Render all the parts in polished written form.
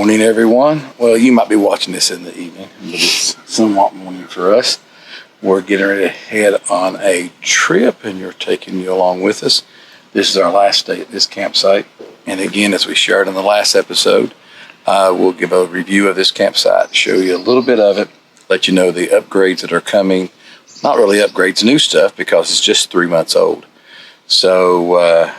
morning, everyone. Well, you might be watching this in the evening, but it's somewhat morning for us. We're getting ready to head on a trip, and you're taking you along with us. This is our last day at this campsite. And again, as we shared in the last episode, we'll give a review of this campsite, show you a little bit of it, let you know the upgrades that are coming. Not really upgrades, new stuff, because it's just 3 months old. So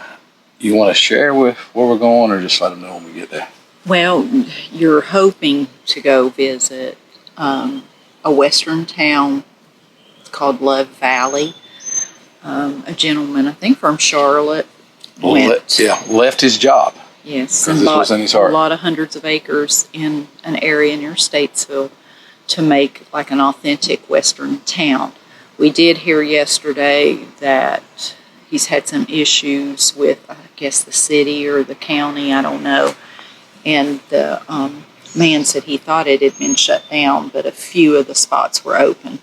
you want to share with where we're going, or just let them know when we get there? Well, you're hoping to go visit a western town called Love Valley. A gentleman, I think from Charlotte, left his job. Yes, and bought a lot of hundreds of acres in an area near Statesville to make like an authentic western town. We did hear yesterday that he's had some issues with, I guess, the city or the county, I don't know. And the man said he thought it had been shut down, but a few of the spots were open.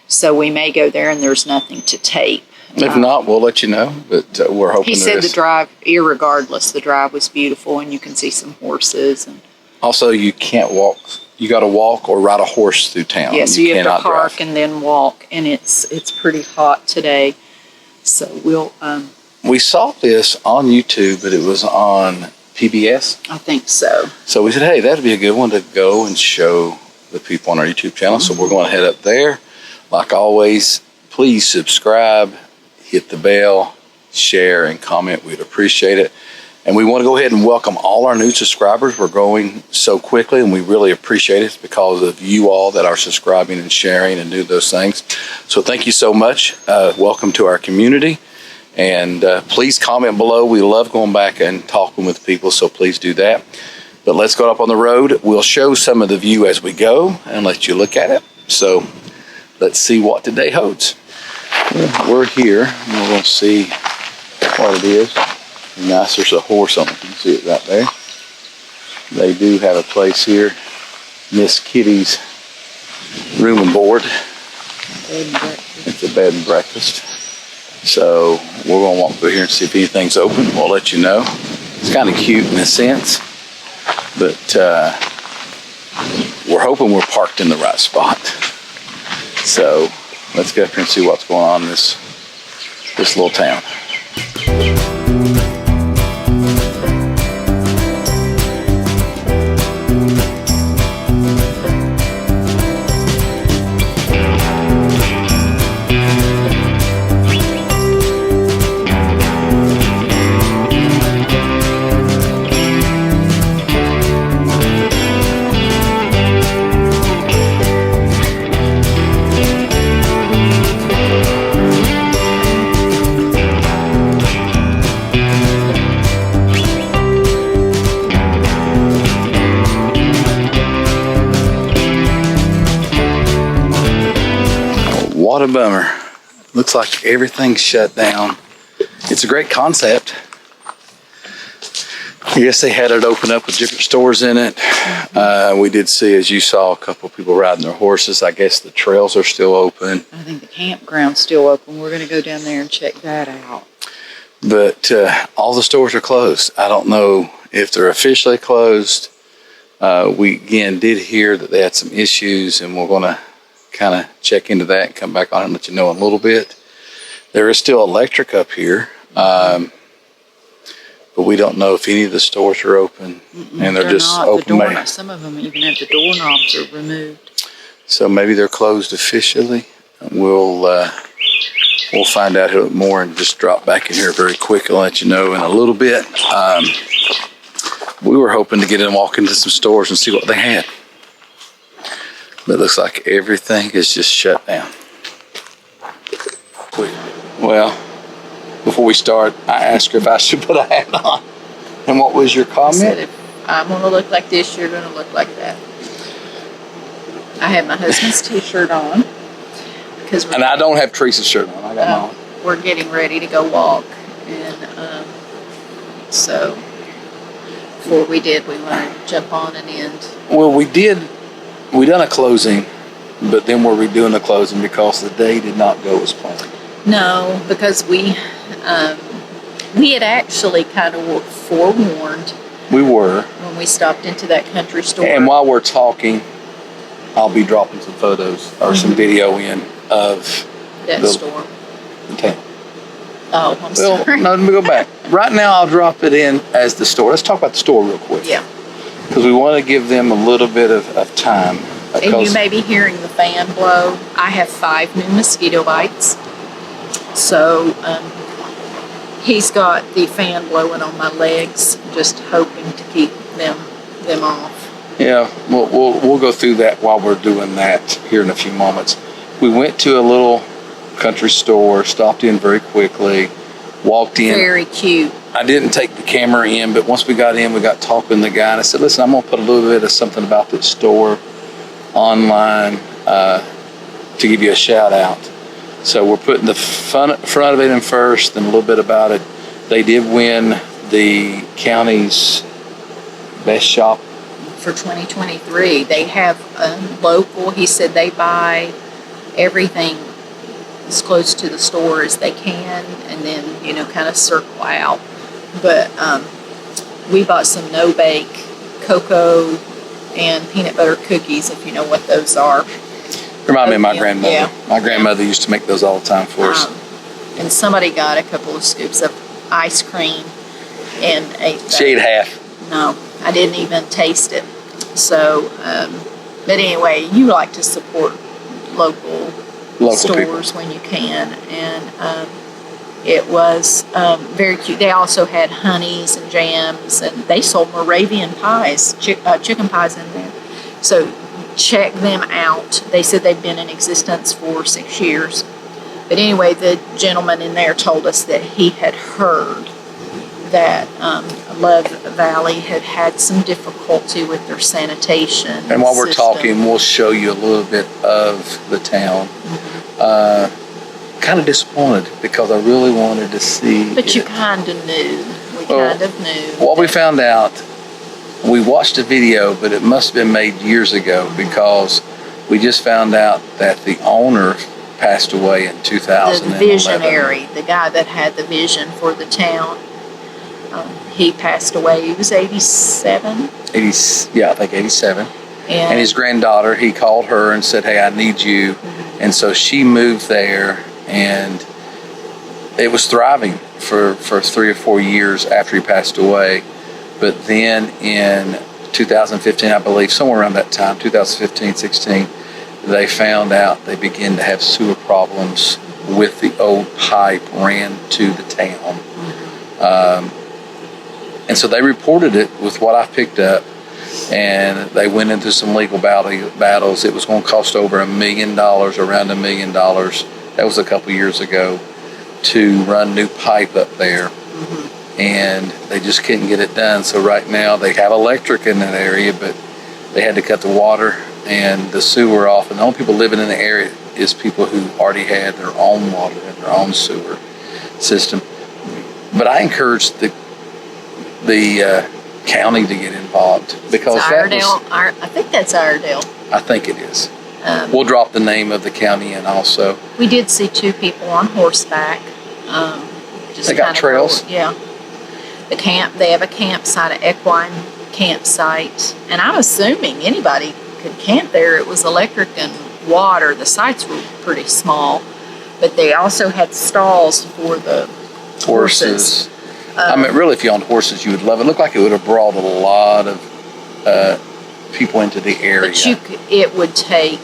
So we may go there and there's nothing to tape. If not, we'll let you know, but we're hoping he said the drive, irregardless, the drive was beautiful and you can see some horses. And also, you can't walk. You got to walk or ride a horse through town. Yeah, so you have to park and then walk, and it's pretty hot today. So we saw this on YouTube, but it was on PBS. I think so. So we said, hey, that'd be a good one to go and show the people on our YouTube channel. So we're going to head up there. Like always, please subscribe, hit the bell, share, and comment. We'd appreciate it. And we want to go ahead and welcome all our new subscribers. We're growing so quickly, and we really appreciate it. It's because of you all that are subscribing and sharing and do those things. So thank you so much. Welcome to our community. And please comment below. We love going back and talking with people, so please do that. But let's go up on the road. We'll show some of the view as we go and let you look at it. So let's see what today holds. We're here, and we're going to see what it is. Nice, there's a horse on it. You can see it right there. They do have a place here. Miss Kitty's room and board. It's a bed and breakfast. So we're going to walk through here and see if anything's open. We'll let you know. It's kind of cute in a sense, but we're hoping we're parked in the right spot. So let's go up here and see what's going on in this little town. What a bummer. Looks like everything's shut down. It's a great concept. I guess they had it open up with different stores in it. We did see, as you saw, a couple of people riding their horses. I guess the trails are still open. I think the campground's still open. We're going to go down there and check that out. But all the stores are closed. I don't know if they're officially closed. We, again, did hear that they had some issues, and we're going to kind of check into that and come back on and let you know in a little bit. There is still electric up here, but we don't know if any of the stores are open. And they're just not. open. Some of them even have the doorknobs are removed. So maybe they're closed officially. We'll find out more and just drop back in here very quick and let you know in a little bit. We were hoping to get in and walk into some stores and see what they had. But it looks like everything is just shut down. Well, before we start, I asked her if I should put a hat on. And what was your comment? I said, if I'm going to look like this, you're going to look like that. I have my husband's t-shirt on. And I don't have Teresa's shirt on. I got mine. We're getting ready to go walk. And so before we did, we want to jump on and end. Well, we done a closing, but then we're redoing the closing because the day did not go as planned. No, because we had actually kind of were forewarned We were. when we stopped into that country store. And while we're talking, I'll be dropping some photos or some video in of that store. Okay. Oh, I'm sorry. No, let me go back. Right now, I'll drop it in as the store. Let's talk about the store real quick. Yeah. Because we want to give them a little bit of time. And you may be hearing the fan blow. I have 5 new mosquito bites. So he's got the fan blowing on my legs, just hoping to keep them off. Yeah, we'll go through that while we're doing that here in a few moments. We went to a little country store, stopped in very quickly, walked in. Very cute. I didn't take the camera in, but once we got in, we got talking to the guy, and I said, listen, I'm going to put a little bit of something about this store online to give you a shout out. So we're putting the front of it in first and a little bit about it. They did win the county's best shop For 2023, they have local. He said they buy everything as close to the store as they can, and then kind of circle out. But we bought some no-bake cocoa and peanut butter cookies, if you know what those are. Remind me of my grandmother. Yeah. My grandmother used to make those all the time for us. And somebody got a couple of scoops of ice cream and ate that. She ate half. No, I didn't even taste it. So, but anyway, you like to support local stores people when you can. And it was very cute. They also had honeys and jams, and they sold Moravian pies, chicken pies in there. So check them out. They said they've been in existence for 6 years. But anyway, the gentleman in there told us that he had heard that Love Valley had some difficulty with their sanitation. And while we're system. talking, we'll show you a little bit of the town. Kind of disappointed because I really wanted to see. But you kind of knew. We kind of knew. What we found out, we watched a video, but it must have been made years ago because we just found out that the owner passed away in 2011. The visionary, the guy that had the vision for the town, he passed away. He was 87. I think 87. And his granddaughter, he called her and said, hey, I need you. And so she moved there, and it was thriving for 3 or 4 years after he passed away. But then in 2015, I believe, somewhere around that time, 2015, 16, they found out they began to have sewer problems with the old pipe ran to the town. And so they reported it with what I picked up, and they went into some legal battles. It was going to cost over $1 million, around $1 million. That was a couple years ago, to run new pipe up there. And they just couldn't get it done. So right now they have electric in that area, but they had to cut the water and the sewer off. And the only people living in the area is people who already had their own water and their own sewer system. But I encourage the county to get involved because I think that's Iredale. I think it is. We'll drop the name of the county in also. We did see 2 people on horseback. They got trails. Yeah. They have a campsite, an equine campsite, and I'm assuming anybody could camp there. It was electric and water. The sites were pretty small, but they also had stalls for the horses. I mean, really, if you owned horses, you would love it. It looked like it would have brought a lot of people into the area. But it would take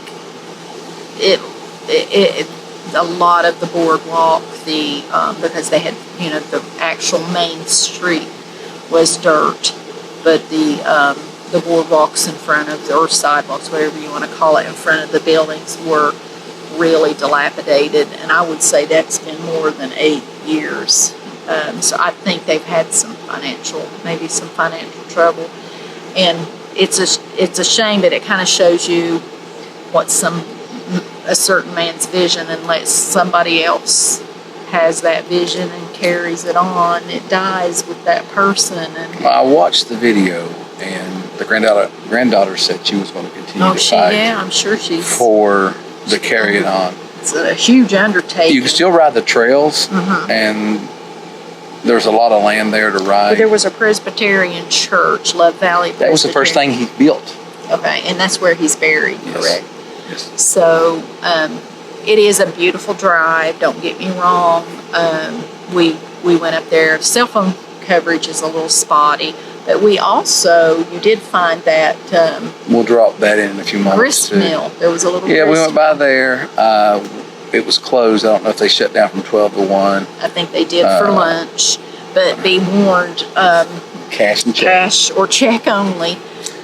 a lot of the boardwalk, because they had, the actual main street was dirt, but the boardwalks in front of, or sidewalks, whatever you want to call it, in front of the buildings were really dilapidated, and I would say that's been more than 8 years. So I think they've had maybe some financial trouble, and it's a shame that it kind of shows you what a certain man's vision, and lets somebody else has that vision and carries it on. It dies with that person. And I watched the video, and the granddaughter said she was going to continue to fight. I'm sure to carry it on. It's a huge undertaking. You can still ride the trails, and There's a lot of land there to ride. But there was a Presbyterian church, Love Valley Presbyterian. That was the first thing he built. Okay, and that's where he's buried, Yes. correct? Yes. So it is a beautiful drive. Don't get me wrong. We went up there. Cell phone coverage is a little spotty, but you did find that We'll drop that in a few moments. grist mill. There was a little. Yeah, we grist went by there. It was closed. I don't know if they shut down from 12 to 1. I think they did for lunch, but be warned, Cash and check. cash or check only.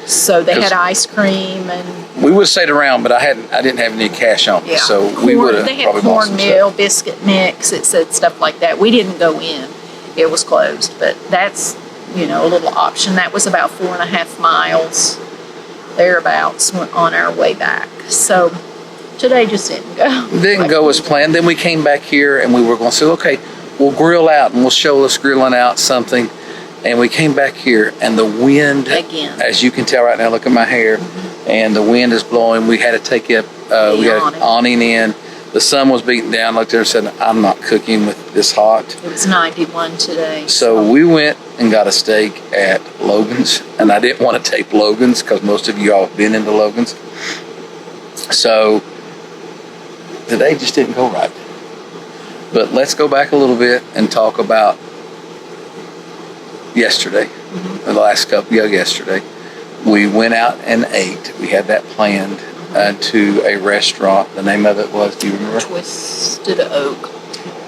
So they had ice cream and We would have stayed around, but I didn't have any cash on me, so we would have They had probably bought some cornmeal, stuff. biscuit mix. It said stuff like that. We didn't go in; it was closed. But that's a little option. That was about 4.5 miles, thereabouts, on our way back. So today just didn't go. Didn't go as planned. Then we came back here and we were going to say, okay, we'll grill out and we'll show us grilling out something. And we came back here and the wind, Again. as you can tell right now, look at my hair, and the wind is blowing. We had to take it, we got an awning in. The sun was beating down. Looked there and said, I'm not cooking with this hot. It was 91 today. So we went and got a steak at Logan's, and I didn't want to tape Logan's because most of you all have been into Logan's. So today just didn't go right. But let's go back a little bit and talk about yesterday, the last couple, yesterday. We went out and ate. We had that planned to a restaurant. The name of it was, do you remember? Twisted Oak.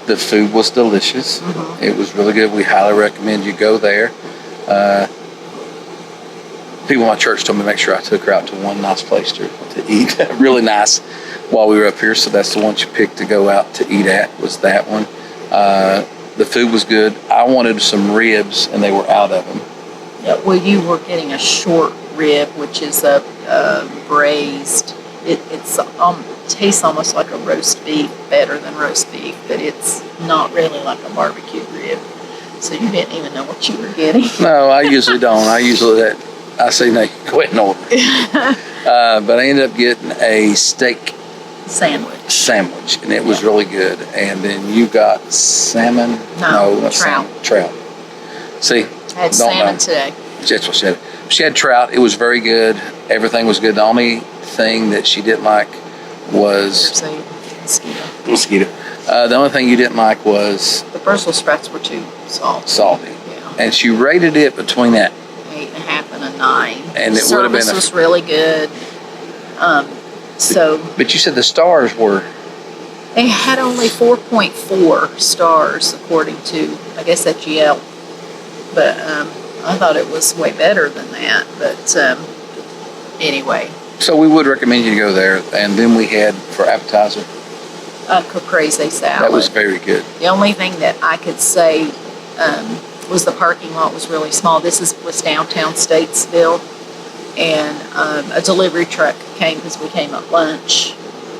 The food was delicious. It was really good. We highly recommend you go there. People in my church told me to make sure I took her out to one nice place to eat. Really nice while we were up here. So that's the one you picked to go out to eat at, was that one. The food was good. I wanted some ribs, and they were out of them. Yeah, well, you were getting a short rib, which is a braised. It tastes almost like a roast beef, better than roast beef, but it's not really like a barbecue rib. So you didn't even know what you were getting. No, I usually don't. I say, no, go ahead and order. But I ended up getting a steak sandwich, and it was really good. And then you got salmon? No, not trout. Salmon, trout. See? I had salmon today. That's what she had. She had trout. It was very good. Everything was good. The only thing that she didn't like was mosquito. The only thing you didn't like was the Brussels sprouts were too salty. Yeah. And she rated it between that 8.5 and a 9. And it would have been was really good. But you said the stars were. They had only 4.4 stars according to, I guess, that's Yelp. But I thought it was way better than that. But anyway. So we would recommend you to go there. And then we had, for appetizer, caprese salad. That was very good. The only thing that I could say was the parking lot was really small. This was downtown Statesville. And a delivery truck came because we came at lunch.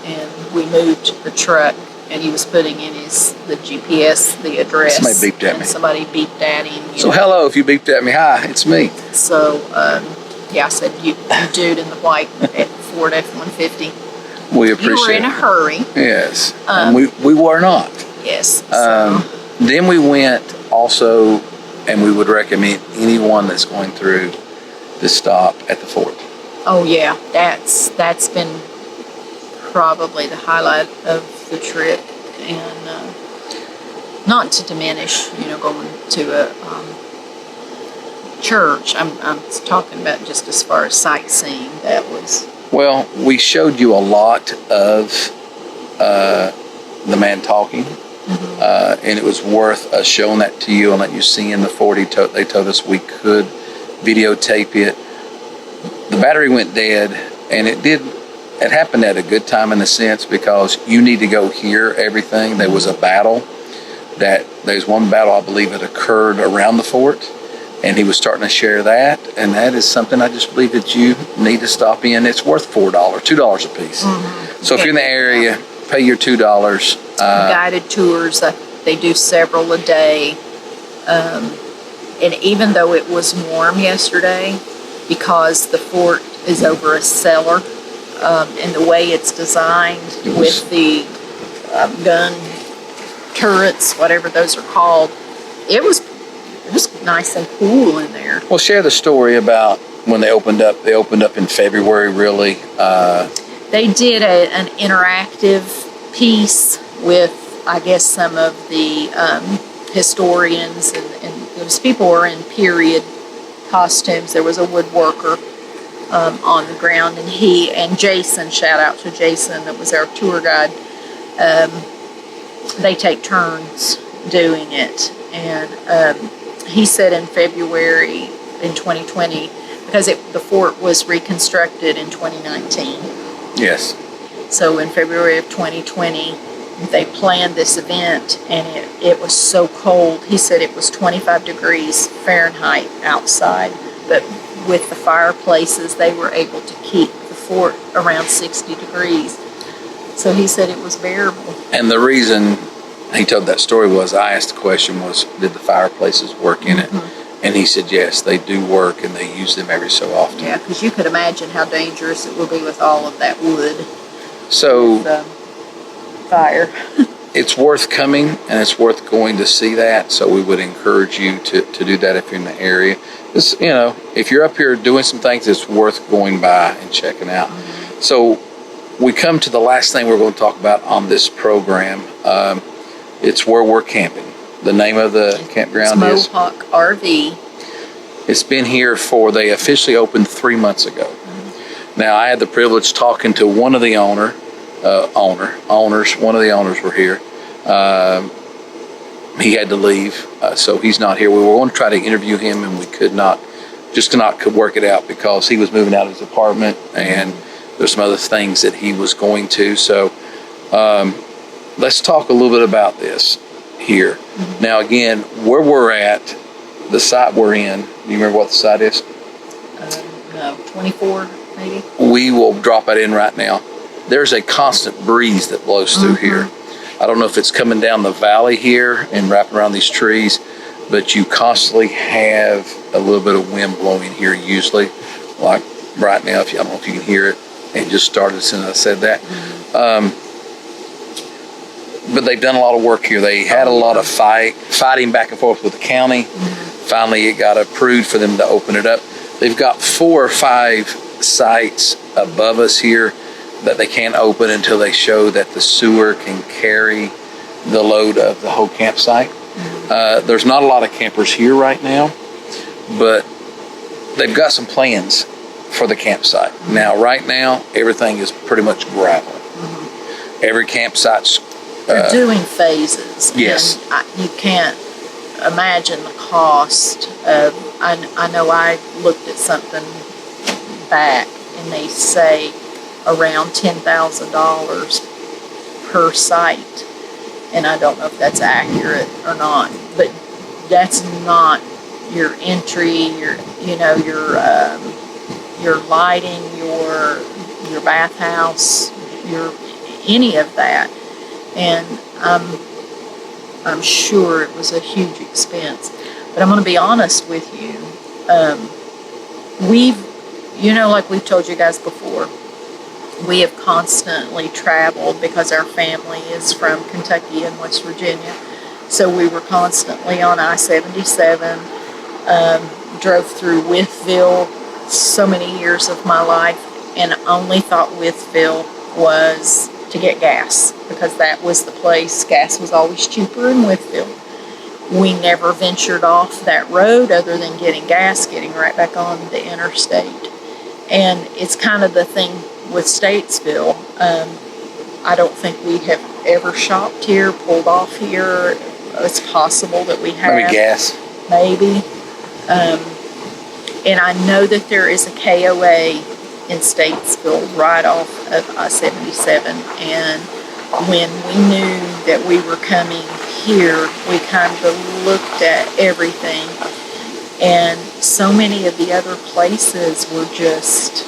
And we moved the truck. And he was putting in the GPS, the address. Somebody beeped at me. Somebody beeped at him. So hello, if you beeped at me, hi, it's me. So, I said, you dude in the white Ford F-150. We appreciate it. You were in a hurry. Yes, and we were not. Yes. Then we went also, and we would recommend anyone that's going through to stop at the fort. Oh, yeah. That's been probably the highlight of the trip. And not to diminish, going to a church. I'm talking about just as far as sightseeing. That was. Well, we showed you a lot of the man talking, and it was worth us showing that to you and letting you see in the fort. They told us we could videotape it. The battery went dead, and it happened at a good time in a sense because you need to go hear everything. There was a battle there's one battle I believe that occurred around the fort, and he was starting to share that, and that is something I just believe that you need to stop in. It's worth $2 a piece. So if you're in the area, pay your $2. Guided tours, they do several a day. And even though it was warm yesterday, because the fort is over a cellar, and the way it's designed with the gun turrets, whatever those are called, it was nice and cool in there. Well, share the story about when they opened up. They opened up in February, really. They did an interactive piece with, I guess, some of the historians, and those people were in period costumes. There was a woodworker on the ground, and he and Jason, shout out to Jason, that was our tour guide, they take turns doing it. And he said in February in 2020, because the fort was reconstructed in 2019. Yes. So in February of 2020, they planned this event, and it was so cold. He said it was 25 degrees Fahrenheit outside, but with the fireplaces, they were able to keep the fort around 60 degrees. So he said it was bearable. And the reason he told that story was, I asked the question was, did the fireplaces work in it? And he said, yes, they do work, and they use them every so often. Yeah, because you could imagine how dangerous it would be with all of that wood. So, fire. It's worth coming, and it's worth going to see that. So we would encourage you to do that if you're in the area. Just, if you're up here doing some things, it's worth going by and checking out. So we come to the last thing we're going to talk about on this program. It's where we're camping. The name of the campground is Mohawk RV. It's been here they officially opened 3 months ago. Now, I had the privilege talking to one of the owners. One of the owners were here. He had to leave, so he's not here. We were going to try to interview him, and we could not work it out because he was moving out of his apartment, and there's some other things that he was going to. So let's talk a little bit about this here. Now, again, where we're at, the site we're in, do you remember what the site is? No, 24 maybe. We will drop it in right now. There's a constant breeze that blows through here. I don't know if it's coming down the valley here and wrapping around these trees, but you constantly have a little bit of wind blowing here usually. Like right now, I don't know if you can hear it. It just started as soon as I said that. But they've done a lot of work here. They had a lot of fighting back and forth with the county. Finally, it got approved for them to open it up. They've got 4 or 5 sites above us here that they can't open until they show that the sewer can carry the load of the whole campsite. There's not a lot of campers here right now, but they've got some plans for the campsite. Now, right now, everything is pretty much gravel. Every campsite's they're doing phases. Yes. And you can't imagine the cost of, I know I looked at something back, and they say around $10,000 per site, and I don't know if that's accurate or not, but that's not your entry, your lighting, your bathhouse, your any of that. And I'm sure it was a huge expense. But I'm going to be honest with you. Like we've told you guys before, we have constantly traveled because our family is from Kentucky and West Virginia. So we were constantly on I-77, drove through Wytheville so many years of my life, and only thought Wytheville was to get gas, because that was the place. Gas was always cheaper in Wytheville. We never ventured off that road other than getting gas, getting right back on the interstate. And it's kind of the thing with Statesville. I don't think we have ever shopped here, pulled off here. It's possible that we have. Maybe gas. Maybe. And I know that there is a KOA in Statesville right off of I-77. And when we knew that we were coming here, we kind of looked at everything. And so many of the other places were just...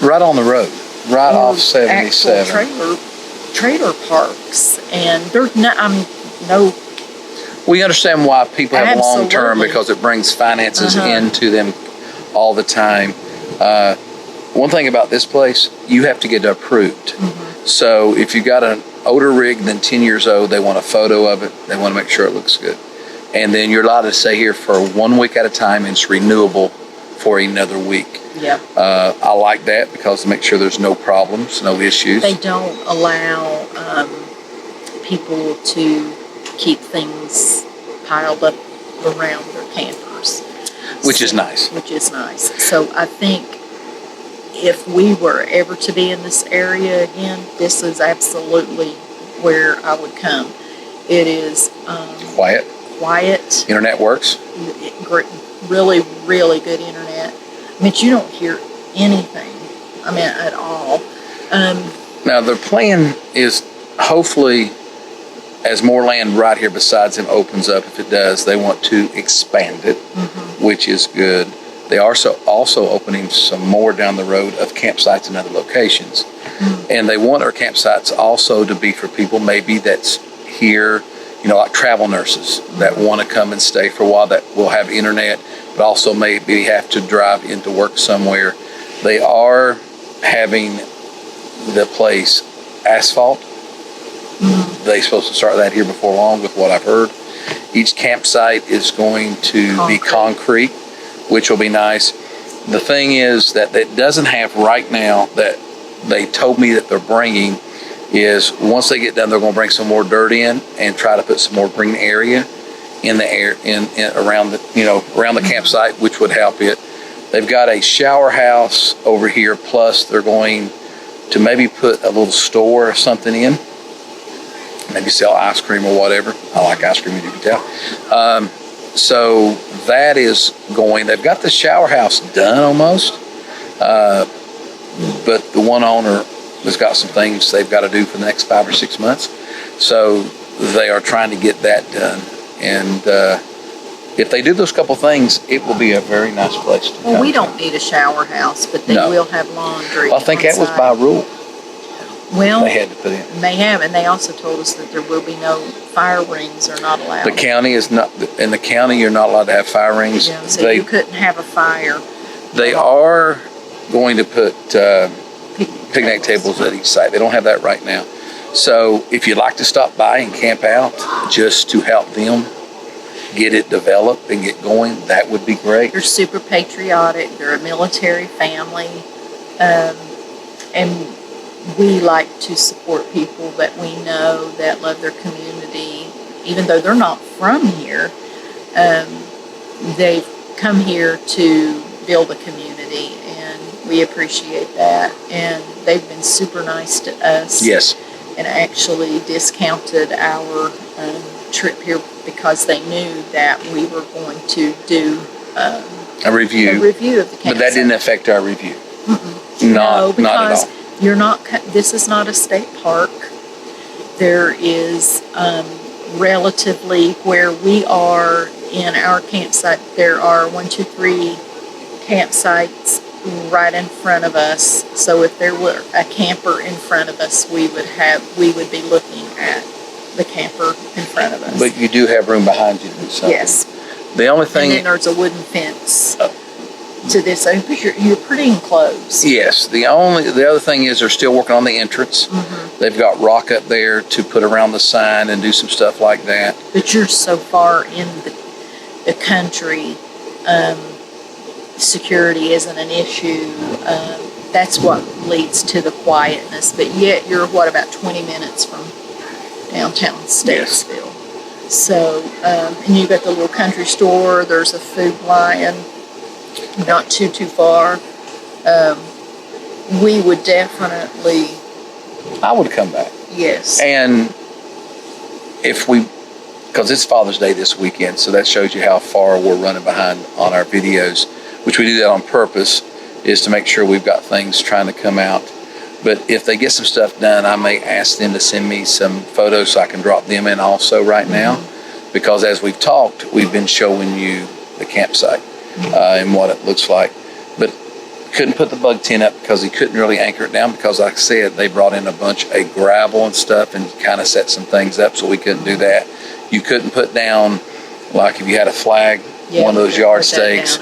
right on the road, right off 77. Trailer parks. And there's no... We understand why people have long-term, Absolutely. because it brings finances into them all the time. One thing about this place, you have to get approved. So if you got an older rig than 10 years old, they want a photo of it. They want to make sure it looks good. And then you're allowed to stay here for 1 week at a time, and it's renewable for another week. Yeah. I like that because to make sure there's no problems, no issues. They don't allow people to keep things piled up around their campers. Which is nice. Which is nice. So I think if we were ever to be in this area again, this is absolutely where I would come. It is Quiet. Internet works. Really, really good internet. I mean, you don't hear anything. I mean, at all. Now, their plan is hopefully, as more land right here besides them opens up, if it does, they want to expand it, which is good. They are also opening some more down the road of campsites in other locations. And they want our campsites also to be for people maybe that's here, like travel nurses that want to come and stay for a while, that will have internet, but also maybe have to drive into work somewhere. They are having the place asphalt. They're supposed to start that here before long with what I've heard. Each campsite is going to be concrete, which will be nice. The thing is that it doesn't have right now that they told me that they're bringing is once they get done, they're going to bring some more dirt in and try to put some more green area in the air around the campsite, which would help it. They've got a shower house over here, plus they're going to maybe put a little store or something in, maybe sell ice cream or whatever. I like ice cream, as you can tell. So that is going. They've got the shower house done almost, but the one owner has got some things they've got to do for the next 5 or 6 months. So they are trying to get that done. And if they do those couple things, it will be a very nice place to come. We don't need a shower house, but they will have laundry. I think that was by rule. Well, they had to put in. They have, and they also told us that there will be no fire rings are not allowed. The county is not. In the county, you're not allowed to have fire rings. Yeah, so you couldn't have a fire. They are going to put picnic tables at each site. They don't have that right now. So if you'd like to stop by and camp out just to help them get it developed and get going, that would be great. They're super patriotic. They're a military family. And we like to support people that we know that love their community. Even though they're not from here, they've come here to build a community, and we appreciate that. And they've been super nice to us. Yes. And actually discounted our trip here because they knew that we were going to do a review of the campsite. But that didn't affect our review. No, because not at all. You're not. This is not a state park. There is relatively where we are in our campsite. There are 1, 2, 3 campsites right in front of us. So if there were a camper in front of us, we would be looking at the camper in front of us. But you do have room behind you to do something. Yes. The only thing. And then there's a wooden fence to this. You're pretty enclosed. Yes. The other thing is they're still working on the entrance. They've got rock up there to put around the sign and do some stuff like that. But you're so far in the country. Security isn't an issue. That's what leads to the quietness. But yet you're, about 20 minutes from downtown Statesville. Yes. So, and you've got the little country store. There's a Food Lion, not too far. We would definitely. I would come back. Yes. And because it's Father's Day this weekend, so that shows you how far we're running behind on our videos, which we do that on purpose, is to make sure we've got things trying to come out. But if they get some stuff done, I may ask them to send me some photos so I can drop them in also right now. Because as we've talked, we've been showing you the campsite and what it looks like. But couldn't put the bug tent up because he couldn't really anchor it down because, like I said, they brought in a bunch of gravel and stuff and kind of set some things up, so we couldn't do that. You couldn't put down, like if you had a flag, one of those yard stakes.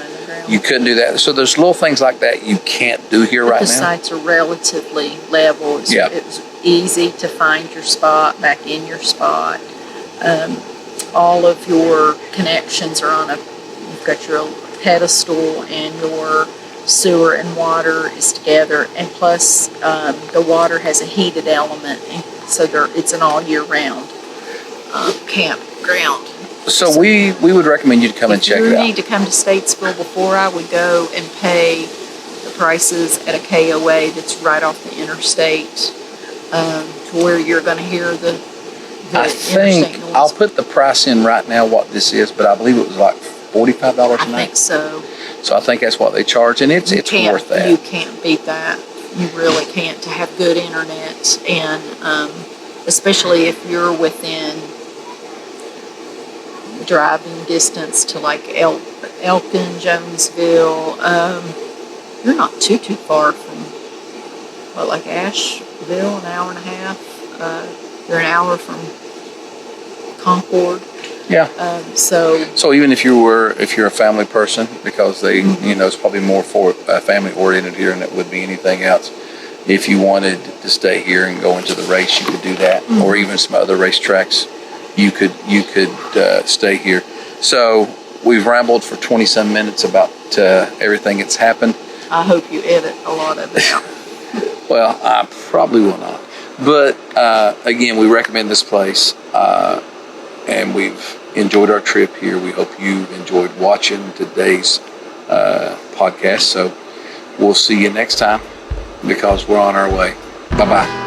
You couldn't do that. So there's little things like that you can't do here right now. The sites are relatively level. It was easy to find your spot, back in your spot. all of your connections are on you've got your pedestal, and your sewer and water is together, and plus the water has a heated element, and so it's an all year round campground. So we would recommend you to come and check it out. If you need to come to Statesville before, I would go and pay the prices at a KOA that's right off the interstate, to where you're going to hear the I think noise. I'll put the price in right now what this is, but I believe it was like $45 a night. I think so. So I think that's what they charge, and it's worth that. You can't beat that. You really can't, to have good internet, and especially if you're within driving distance to like Elkin, Jonesville. You're not too far from like Asheville, an hour and a half. You're an hour from Concord. Yeah. So even if you're a family person, because they, it's probably more for family oriented here than it would be anything else. If you wanted to stay here and go into the race, you could do that, or even some other racetracks. You could stay here. So we've rambled for 20-some minutes about everything that's happened. I hope you edit a lot of it out. Well, I probably will not. But again, we recommend this place, and we've enjoyed our trip here. We hope you enjoyed watching today's podcast. So we'll see you next time, because we're on our way. Bye-bye.